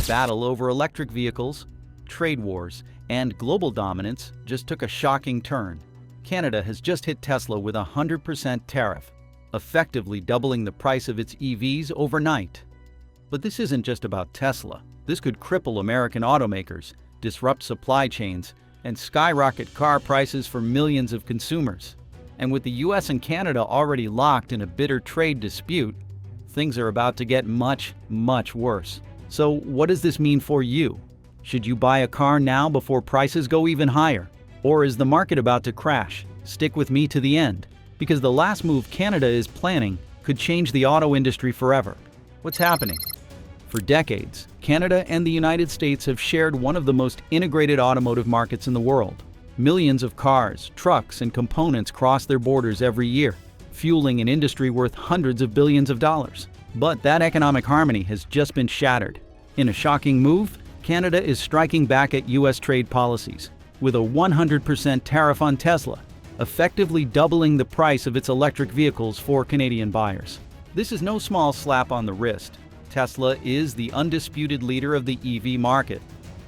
battle over electric vehicles, trade wars, and global dominance just took a shocking turn. Canada has just hit Tesla with a 100% tariff, effectively doubling the price of its EVs overnight. But this isn't just about Tesla. This could cripple American automakers, disrupt supply chains, and skyrocket car prices for millions of consumers. And with the US and Canada already locked in a bitter trade dispute, things are about to get much, much worse. So what does this mean for you? Should you buy a car now before prices go even higher? Or is the market about to crash? Stick with me to the end, because the last move Canada is planning could change the auto industry forever. What's happening? For decades, Canada and the United States have shared one of the most integrated automotive markets in the world. Millions of cars, trucks, and components cross their borders every year, fueling an industry worth hundreds of billions of dollars. But that economic harmony has just been shattered. In a shocking move, Canada is striking back at US trade policies with a 100% tariff on Tesla, effectively doubling the price of its electric vehicles for Canadian buyers. This is no small slap on the wrist. Tesla is the undisputed leader of the EV market,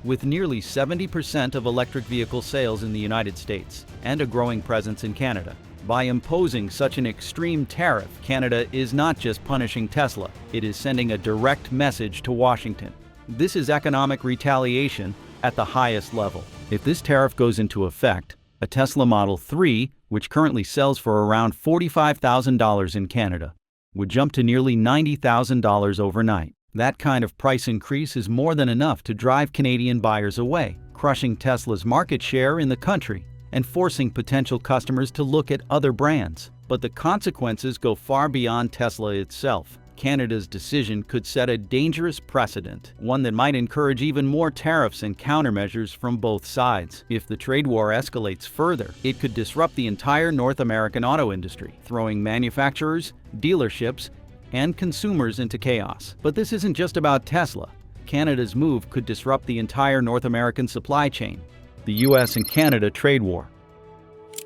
with nearly 70% of electric vehicle sales in the United States and a growing presence in Canada. By imposing such an extreme tariff, Canada is not just punishing Tesla, it is sending a direct message to Washington. This is economic retaliation at the highest level. If this tariff goes into effect, a Tesla Model 3, which currently sells for around $45,000 in Canada, would jump to nearly $90,000 overnight. That kind of price increase is more than enough to drive Canadian buyers away, crushing Tesla's market share in the country and forcing potential customers to look at other brands. But the consequences go far beyond Tesla itself. Canada's decision could set a dangerous precedent, one that might encourage even more tariffs and countermeasures from both sides. If the trade war escalates further, it could disrupt the entire North American auto industry, throwing manufacturers, dealerships, and consumers into chaos. But this isn't just about Tesla. Canada's move could disrupt the entire North American supply chain. The US and Canada trade war.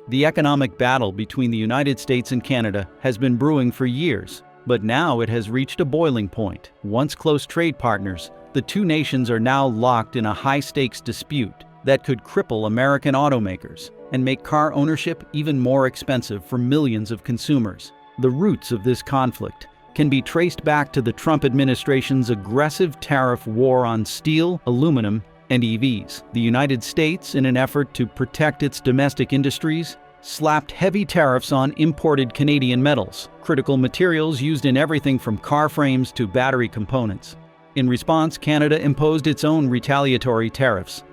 The economic battle between the United States and Canada has been brewing for years, but now it has reached a boiling point. Once close trade partners, the two nations are now locked in a high-stakes dispute that could cripple American automakers and make car ownership even more expensive for millions of consumers. The roots of this conflict can be traced back to the Trump administration's aggressive tariff war on steel, aluminum, and EVs. The United States, in an effort to protect its domestic industries, slapped heavy tariffs on imported Canadian metals, critical materials used in everything from car frames to battery components. In response, Canada imposed its own retaliatory tariffs,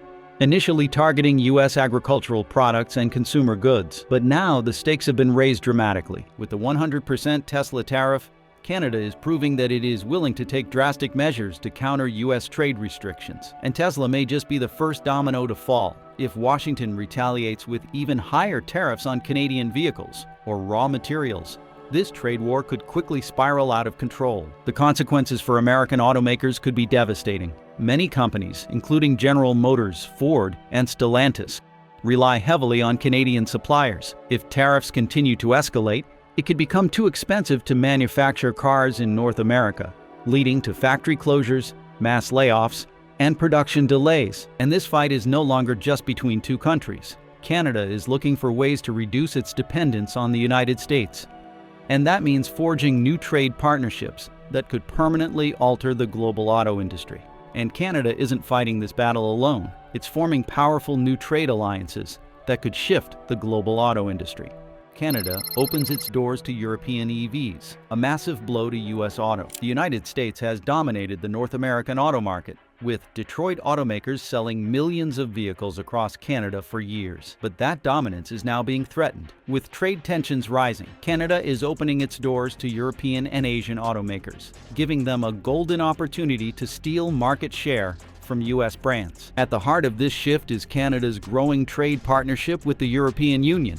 initially targeting U.S. agricultural products and consumer goods. But now the stakes have been raised dramatically. With the 100% Tesla tariff, Canada is proving that it is willing to take drastic measures to counter U.S. trade restrictions. And Tesla may just be the first domino to fall. If Washington retaliates with even higher tariffs on Canadian vehicles or raw materials, this trade war could quickly spiral out of control. The consequences for American automakers could be devastating. Many companies, including General Motors, Ford, and Stellantis, rely heavily on Canadian suppliers. If tariffs continue to escalate, it could become too expensive to manufacture cars in North America, leading to factory closures, mass layoffs, and production delays. And this fight is no longer just between two countries. Canada is looking for ways to reduce its dependence on the United States. And that means forging new trade partnerships that could permanently alter the global auto industry. And Canada isn't fighting this battle alone. It's forming powerful new trade alliances that could shift the global auto industry. Canada opens its doors to European EVs, a massive blow to U.S. auto. The United States has dominated the North American auto market, with Detroit automakers selling millions of vehicles across Canada for years. But that dominance is now being threatened. With trade tensions rising, Canada is opening its doors to European and Asian automakers, giving them a golden opportunity to steal market share from U.S. brands. At the heart of this shift is Canada's growing trade partnership with the European Union.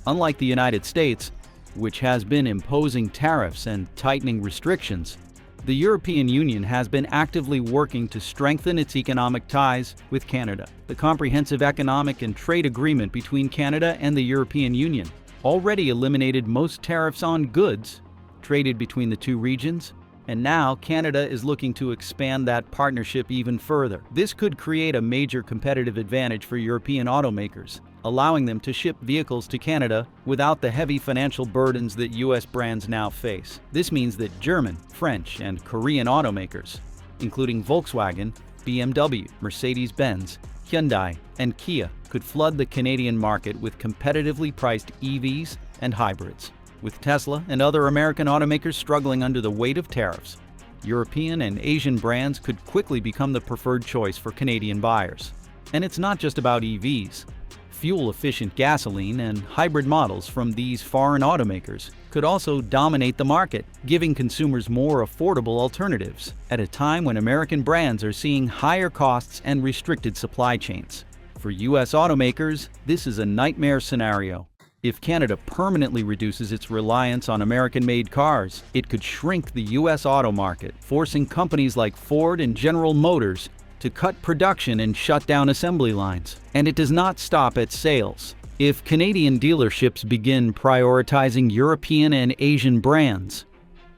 Unlike the United States, which has been imposing tariffs and tightening restrictions, the European Union has been actively working to strengthen its economic ties with Canada. The comprehensive economic and trade agreement between Canada and the European Union already eliminated most tariffs on goods traded between the two regions And now Canada is looking to expand that partnership even further. This could create a major competitive advantage for European automakers, allowing them to ship vehicles to Canada without the heavy financial burdens that US brands now face. This means that German, French, and Korean automakers, including Volkswagen, BMW, Mercedes-Benz, Hyundai, and Kia, could flood the Canadian market with competitively priced EVs and hybrids. With Tesla and other American automakers struggling under the weight of tariffs, European and Asian brands could quickly become the preferred choice for Canadian buyers. And it's not just about EVs. Fuel-efficient gasoline and hybrid models from these foreign automakers could also dominate the market, giving consumers more affordable alternatives at a time when American brands are seeing higher costs and restricted supply chains. For US automakers, this is a nightmare scenario. If Canada permanently reduces its reliance on American-made cars, it could shrink the US auto market, forcing companies like Ford and General Motors to cut production and shut down assembly lines. And it does not stop at sales. If Canadian dealerships begin prioritizing European and Asian brands,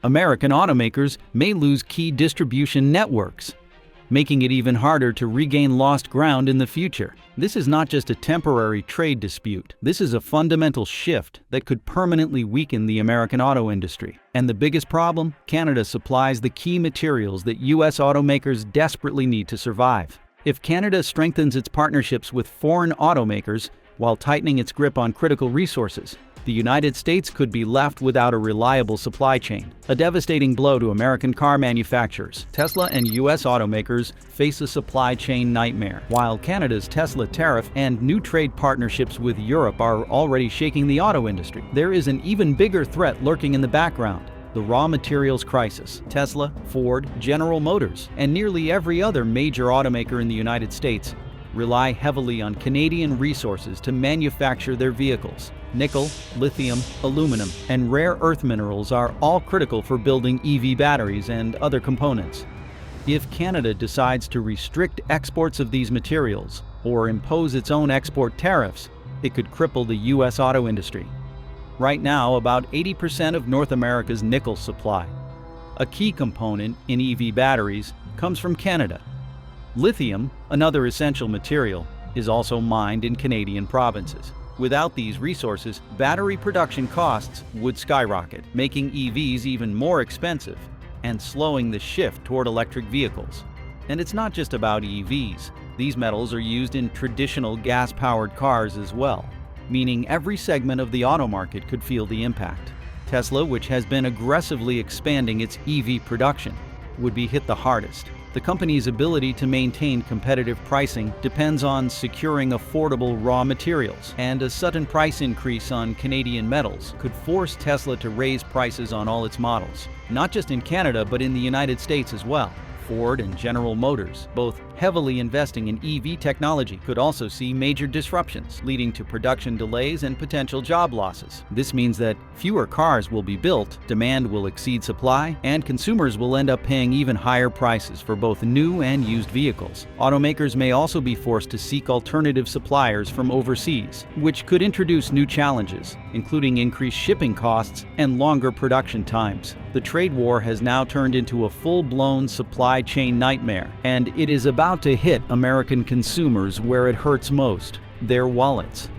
American automakers may lose key distribution networks, making it even harder to regain lost ground in the future. This is not just a temporary trade dispute. This is a fundamental shift that could permanently weaken the American auto industry. And the biggest problem? Canada supplies the key materials that US automakers desperately need to survive. If Canada strengthens its partnerships with foreign automakers while tightening its grip on critical resources, the United States could be left without a reliable supply chain, a devastating blow to American car manufacturers. Tesla and US automakers face a supply chain nightmare, while Canada's Tesla tariff and new trade partnerships with Europe are already shaking the auto industry. There is an even bigger threat lurking in the background: the raw materials crisis. Tesla, Ford, General Motors, and nearly every other major automaker in the United States rely heavily on Canadian resources to manufacture their vehicles. Nickel, lithium, aluminum, and rare earth minerals are all critical for building EV batteries and other components. If Canada decides to restrict exports of these materials or impose its own export tariffs, it could cripple the US auto industry. Right now, about 80% of North America's nickel supply, a key component in EV batteries, comes from Canada. Lithium, another essential material, is also mined in Canadian provinces. Without these resources, battery production costs would skyrocket, making EVs even more expensive and slowing the shift toward electric vehicles. And it's not just about EVs. These metals are used in traditional gas-powered cars as well, meaning every segment of the auto market could feel the impact. Tesla, which has been aggressively expanding its EV production, would be hit the hardest. The company's ability to maintain competitive pricing depends on securing affordable raw materials, and a sudden price increase on Canadian metals could force Tesla to raise prices on all its models, not just in Canada but in the United States as well. Ford and General Motors, both heavily investing in EV technology, could also see major disruptions, leading to production delays and potential job losses. This means that fewer cars will be built, demand will exceed supply, and consumers will end up paying even higher prices for both new and used vehicles. Automakers may also be forced to seek alternative suppliers from overseas, which could introduce new challenges, including increased shipping costs and longer production times. The trade war has now turned into a full-blown supply chain nightmare, and it is about to hit American consumers where it hurts most: their wallets.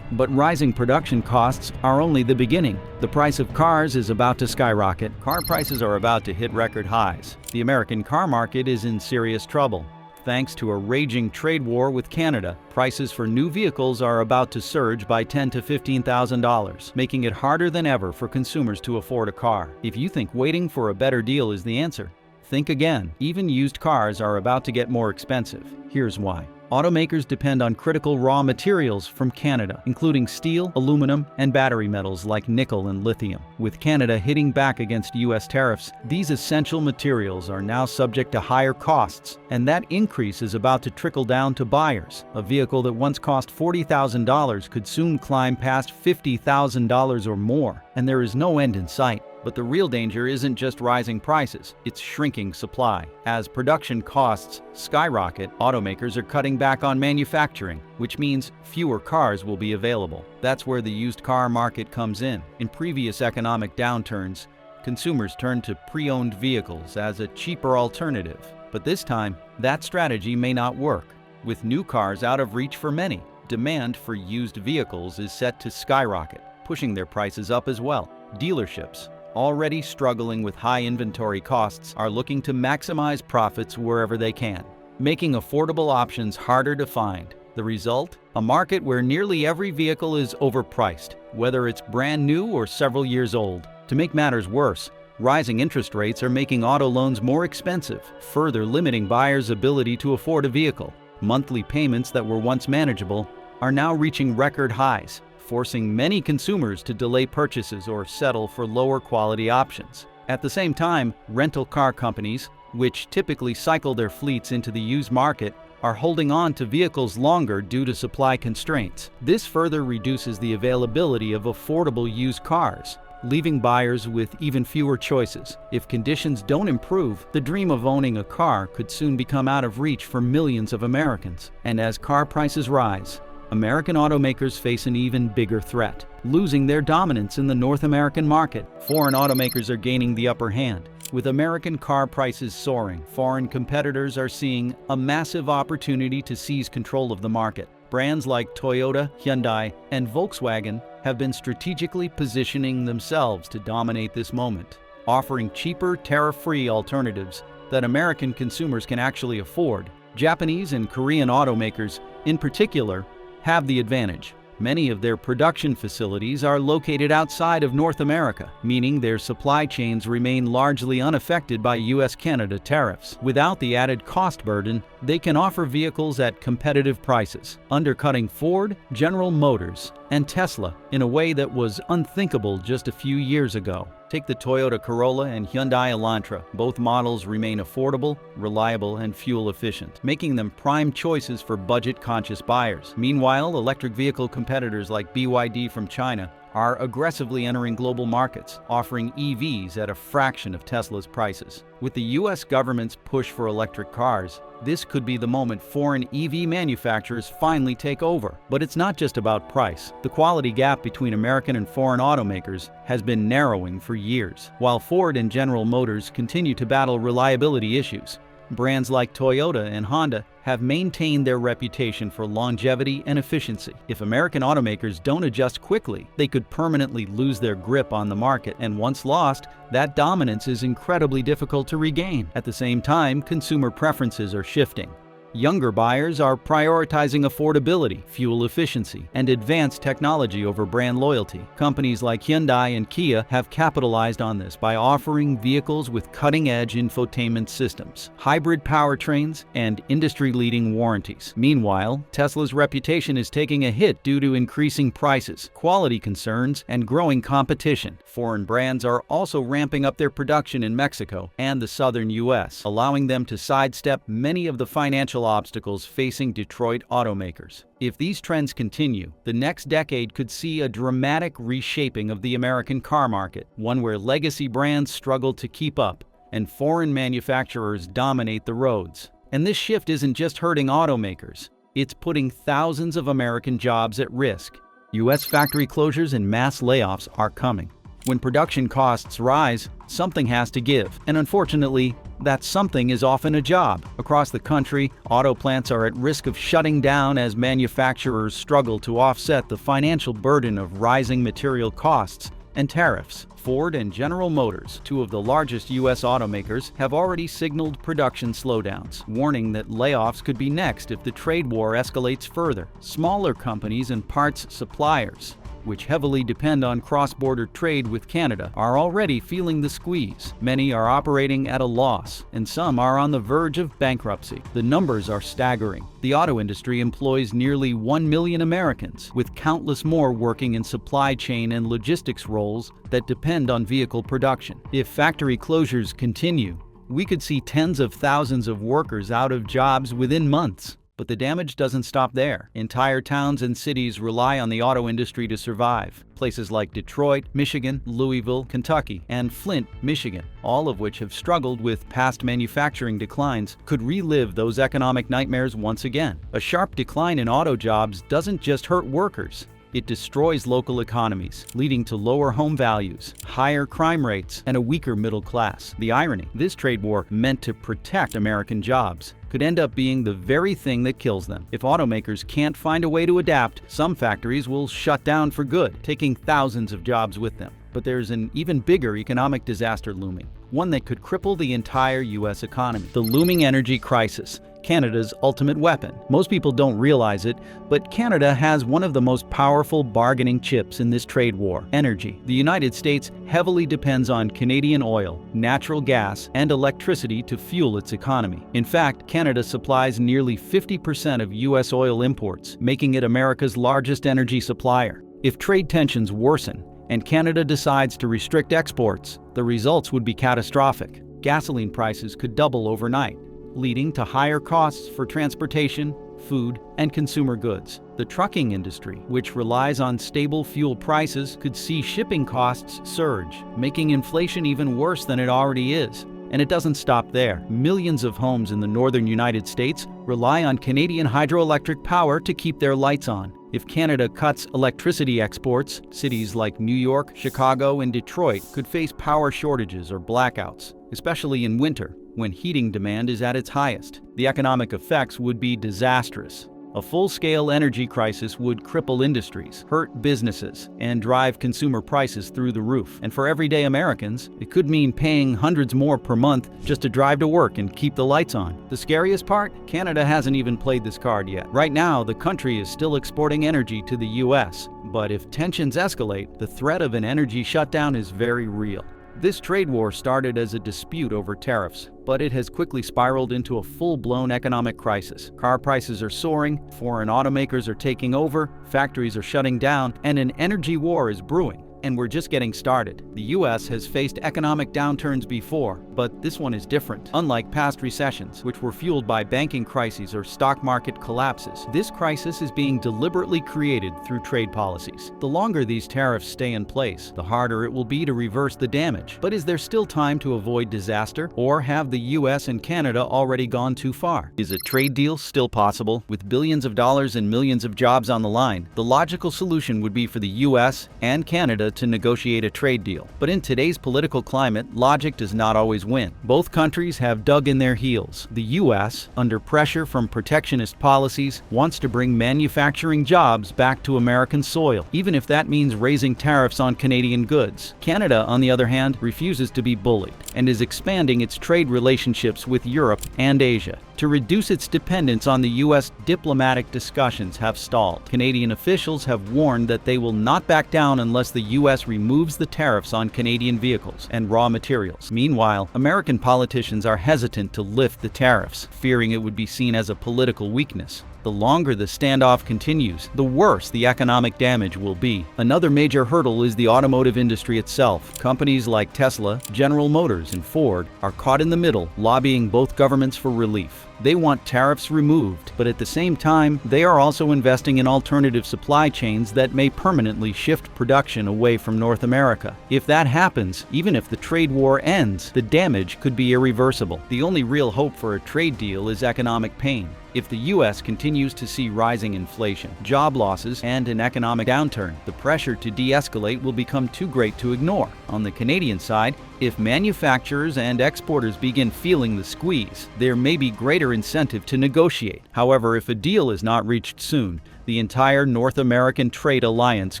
But rising production costs are only the beginning. The price of cars is about to skyrocket. Car prices are about to hit record highs. The American car market is in serious trouble. Thanks to a raging trade war with Canada, prices for new vehicles are about to surge by $10,000 to $15,000, making it harder than ever for consumers to afford a car. If you think waiting for a better deal is the answer, think again. Even used cars are about to get more expensive. Here's why. Automakers depend on critical raw materials from Canada, including steel, aluminum, and battery metals like nickel and lithium. With Canada hitting back against US tariffs, these essential materials are now subject to higher costs, and that increase is about to trickle down to buyers. A vehicle that once cost $40,000 could soon climb past $50,000 or more, and there is no end in sight. But the real danger isn't just rising prices, it's shrinking supply. As production costs skyrocket, automakers are cutting back on manufacturing, which means fewer cars will be available. That's where the used car market comes in. In previous economic downturns, consumers turned to pre-owned vehicles as a cheaper alternative. But this time, that strategy may not work. With new cars out of reach for many, demand for used vehicles is set to skyrocket, pushing their prices up as well. Dealerships, already struggling with high inventory costs, are looking to maximize profits wherever they can, making affordable options harder to find. The result? A market where nearly every vehicle is overpriced, whether it's brand new or several years old. To make matters worse, rising interest rates are making auto loans more expensive, further limiting buyers' ability to afford a vehicle. Monthly payments that were once manageable are now reaching record highs, forcing many consumers to delay purchases or settle for lower quality options. At the same time, rental car companies, which typically cycle their fleets into the used market, are holding on to vehicles longer due to supply constraints. This further reduces the availability of affordable used cars, leaving buyers with even fewer choices. If conditions don't improve, the dream of owning a car could soon become out of reach for millions of Americans. And as car prices rise, American automakers face an even bigger threat, losing their dominance in the North American market. Foreign automakers are gaining the upper hand. With American car prices soaring, foreign competitors are seeing a massive opportunity to seize control of the market. Brands like Toyota, Hyundai, and Volkswagen have been strategically positioning themselves to dominate this moment, offering cheaper, tariff-free alternatives that American consumers can actually afford. Japanese and Korean automakers, in particular, have the advantage. Many of their production facilities are located outside of North America, meaning their supply chains remain largely unaffected by US-Canada tariffs. Without the added cost burden, they can offer vehicles at competitive prices, undercutting Ford, General Motors, and Tesla in a way that was unthinkable just a few years ago. Take the Toyota Corolla and Hyundai Elantra. Both models remain affordable, reliable, and fuel efficient, making them prime choices for budget-conscious buyers. Meanwhile, electric vehicle competitors like BYD from China are aggressively entering global markets, offering EVs at a fraction of Tesla's prices. With the US government's push for electric cars, this could be the moment foreign EV manufacturers finally take over. But it's not just about price. The quality gap between American and foreign automakers has been narrowing for years. While Ford and General Motors continue to battle reliability issues, brands like Toyota and Honda have maintained their reputation for longevity and efficiency. If American automakers don't adjust quickly, they could permanently lose their grip on the market, and once lost, that dominance is incredibly difficult to regain. At the same time, consumer preferences are shifting. Younger buyers are prioritizing affordability, fuel efficiency, and advanced technology over brand loyalty. Companies like Hyundai and Kia have capitalized on this by offering vehicles with cutting-edge infotainment systems, hybrid powertrains, and industry-leading warranties. Meanwhile, Tesla's reputation is taking a hit due to increasing prices, quality concerns, and growing competition. Foreign brands are also ramping up their production in Mexico and the southern US, allowing them to sidestep many of the financial obstacles facing Detroit automakers. If these trends continue, the next decade could see a dramatic reshaping of the American car market, one where legacy brands struggle to keep up and foreign manufacturers dominate the roads. And this shift isn't just hurting automakers, it's putting thousands of American jobs at risk. US factory closures and mass layoffs are coming. When production costs rise, something has to give, and unfortunately, that something is often a job. Across the country, auto plants are at risk of shutting down as manufacturers struggle to offset the financial burden of rising material costs and tariffs. Ford and General Motors, two of the largest U.S. automakers, have already signaled production slowdowns, warning that layoffs could be next if the trade war escalates further. Smaller companies and parts suppliers, which heavily depend on cross-border trade with Canada, are already feeling the squeeze. Many are operating at a loss, and some are on the verge of bankruptcy. The numbers are staggering. The auto industry employs nearly 1 million Americans, with countless more working in supply chain and logistics roles that depend on vehicle production. If factory closures continue, we could see tens of thousands of workers out of jobs within months. But the damage doesn't stop there. Entire towns and cities rely on the auto industry to survive. Places like Detroit, Michigan, Louisville, Kentucky, and Flint, Michigan, all of which have struggled with past manufacturing declines, could relive those economic nightmares once again. A sharp decline in auto jobs doesn't just hurt workers. It destroys local economies, leading to lower home values, higher crime rates, and a weaker middle class. The irony, this trade war, meant to protect American jobs, could end up being the very thing that kills them. If automakers can't find a way to adapt, some factories will shut down for good, taking thousands of jobs with them. But there's an even bigger economic disaster looming, one that could cripple the entire U.S. economy. The looming energy crisis, Canada's ultimate weapon. Most people don't realize it, but Canada has one of the most powerful bargaining chips in this trade war: energy. The United States heavily depends on Canadian oil, natural gas, and electricity to fuel its economy. In fact, Canada supplies nearly 50% of U.S. oil imports, making it America's largest energy supplier. If trade tensions worsen, and Canada decides to restrict exports, the results would be catastrophic. Gasoline prices could double overnight, leading to higher costs for transportation, food, and consumer goods. The trucking industry, which relies on stable fuel prices, could see shipping costs surge, making inflation even worse than it already is. And it doesn't stop there. Millions of homes in the northern United States rely on Canadian hydroelectric power to keep their lights on. If Canada cuts electricity exports, cities like New York, Chicago, and Detroit could face power shortages or blackouts, especially in winter, when heating demand is at its highest. The economic effects would be disastrous. A full-scale energy crisis would cripple industries, hurt businesses, and drive consumer prices through the roof. And for everyday Americans, it could mean paying hundreds more per month just to drive to work and keep the lights on. The scariest part? Canada hasn't even played this card yet. Right now, the country is still exporting energy to the U.S., but if tensions escalate, the threat of an energy shutdown is very real. This trade war started as a dispute over tariffs, but it has quickly spiraled into a full-blown economic crisis. Car prices are soaring, foreign automakers are taking over, factories are shutting down, and an energy war is brewing. And we're just getting started. The U.S. has faced economic downturns before, but this one is different. Unlike past recessions, which were fueled by banking crises or stock market collapses, this crisis is being deliberately created through trade policies. The longer these tariffs stay in place, the harder it will be to reverse the damage. But is there still time to avoid disaster? Or have the U.S. and Canada already gone too far? Is a trade deal still possible? With billions of dollars and millions of jobs on the line, the logical solution would be for the U.S. and Canada to negotiate a trade deal. But in today's political climate, logic does not always win. Both countries have dug in their heels. The U.S., under pressure from protectionist policies, wants to bring manufacturing jobs back to American soil, even if that means raising tariffs on Canadian goods. Canada, on the other hand, refuses to be bullied and is expanding its trade relationships with Europe and Asia. To reduce its dependence on the U.S., diplomatic discussions have stalled. Canadian officials have warned that they will not back down unless the U.S. removes the tariffs on Canadian vehicles and raw materials. Meanwhile, American politicians are hesitant to lift the tariffs, fearing it would be seen as a political weakness. The longer the standoff continues, the worse the economic damage will be. Another major hurdle is the automotive industry itself. Companies like Tesla, General Motors, and Ford are caught in the middle, lobbying both governments for relief. They want tariffs removed, but at the same time, they are also investing in alternative supply chains that may permanently shift production away from North America. If that happens, even if the trade war ends, the damage could be irreversible. The only real hope for a trade deal is economic pain. If the U.S. continues to see rising inflation, job losses, and an economic downturn, the pressure to de-escalate will become too great to ignore. On the Canadian side, if manufacturers and exporters begin feeling the squeeze, there may be greater incentive to negotiate. However, if a deal is not reached soon, the entire North American trade alliance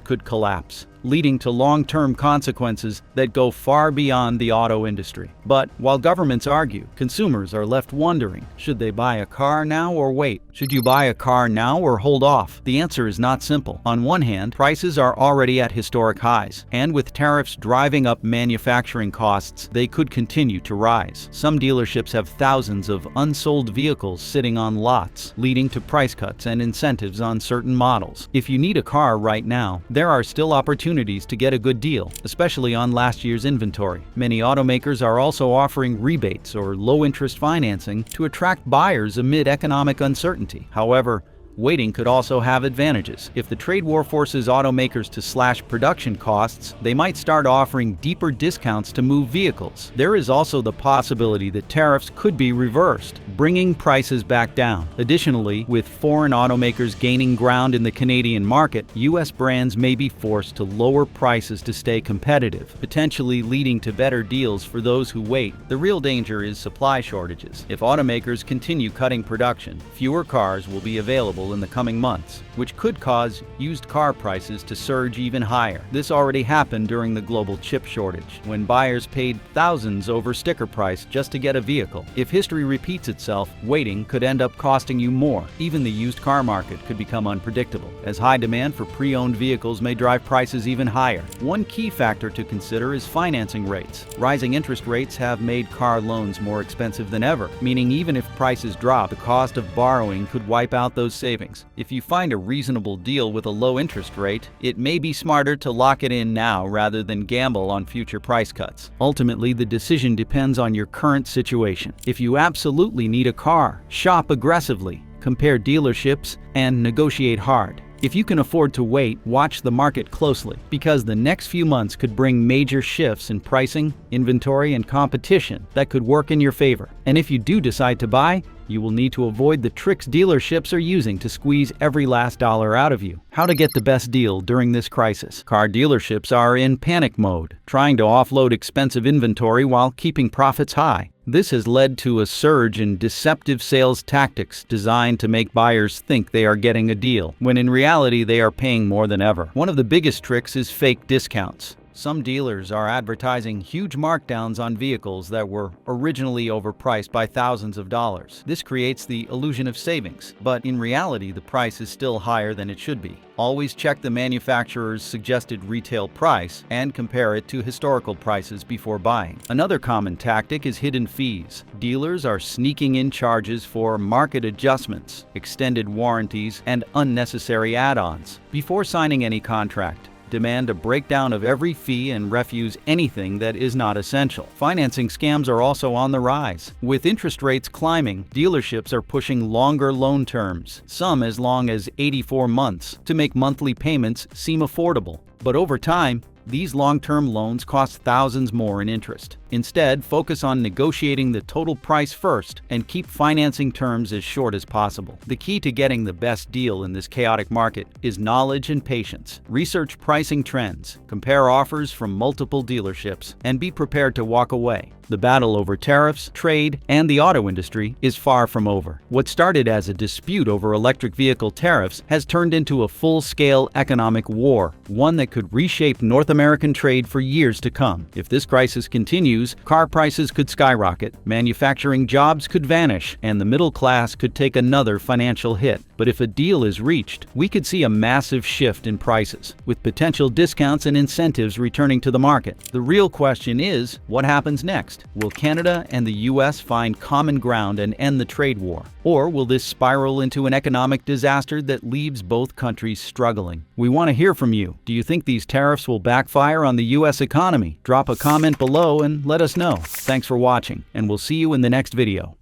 could collapse, leading to long-term consequences that go far beyond the auto industry. But while governments argue, consumers are left wondering, should they buy a car now or wait? Should you buy a car now or hold off? The answer is not simple. On one hand, prices are already at historic highs, and with tariffs driving up manufacturing costs, they could continue to rise. Some dealerships have thousands of unsold vehicles sitting on lots, leading to price cuts and incentives on certain models. If you need a car right now, there are still opportunities to get a good deal, especially on last year's inventory. Many automakers are also offering rebates or low-interest financing to attract buyers amid economic uncertainty. However, waiting could also have advantages. If the trade war forces automakers to slash production costs, they might start offering deeper discounts to move vehicles. There is also the possibility that tariffs could be reversed, bringing prices back down. Additionally, with foreign automakers gaining ground in the Canadian market, U.S. brands may be forced to lower prices to stay competitive, potentially leading to better deals for those who wait. The real danger is supply shortages. If automakers continue cutting production, fewer cars will be available in the coming months, which could cause used car prices to surge even higher. This already happened during the global chip shortage, when buyers paid thousands over sticker price just to get a vehicle. If history repeats itself, waiting could end up costing you more. Even the used car market could become unpredictable, as high demand for pre-owned vehicles may drive prices even higher. One key factor to consider is financing rates. Rising interest rates have made car loans more expensive than ever, meaning even if prices drop, the cost of borrowing could wipe out those savings. If you find a reasonable deal with a low interest rate, it may be smarter to lock it in now rather than gamble on future price cuts. Ultimately, the decision depends on your current situation. If you absolutely need a car, shop aggressively, compare dealerships, and negotiate hard. If you can afford to wait, watch the market closely, because the next few months could bring major shifts in pricing, inventory, and competition that could work in your favor. And if you do decide to buy, you will need to avoid the tricks dealerships are using to squeeze every last dollar out of you. How to get the best deal during this crisis. Car dealerships are in panic mode, trying to offload expensive inventory while keeping profits high. This has led to a surge in deceptive sales tactics designed to make buyers think they are getting a deal, when in reality they are paying more than ever. One of the biggest tricks is fake discounts. Some dealers are advertising huge markdowns on vehicles that were originally overpriced by thousands of dollars. This creates the illusion of savings, but in reality the price is still higher than it should be. Always check the manufacturer's suggested retail price and compare it to historical prices before buying. Another common tactic is hidden fees. Dealers are sneaking in charges for market adjustments, extended warranties, and unnecessary add-ons. Before signing any contract, demand a breakdown of every fee and refuse anything that is not essential. Financing scams are also on the rise. With interest rates climbing, dealerships are pushing longer loan terms, some as long as 84 months, to make monthly payments seem affordable. But over time, these long-term loans cost thousands more in interest. Instead, focus on negotiating the total price first and keep financing terms as short as possible. The key to getting the best deal in this chaotic market is knowledge and patience. Research pricing trends, compare offers from multiple dealerships, and be prepared to walk away. The battle over tariffs, trade, and the auto industry is far from over. What started as a dispute over electric vehicle tariffs has turned into a full-scale economic war, one that could reshape North American trade for years to come. If this crisis continues, car prices could skyrocket, manufacturing jobs could vanish, and the middle class could take another financial hit. But if a deal is reached, we could see a massive shift in prices, with potential discounts and incentives returning to the market. The real question is, what happens next? Will Canada and the U.S. find common ground and end the trade war? Or will this spiral into an economic disaster that leaves both countries struggling? We want to hear from you. Do you think these tariffs will backfire on the U.S. economy? Drop a comment below and let us know. Thanks for watching, and we'll see you in the next video.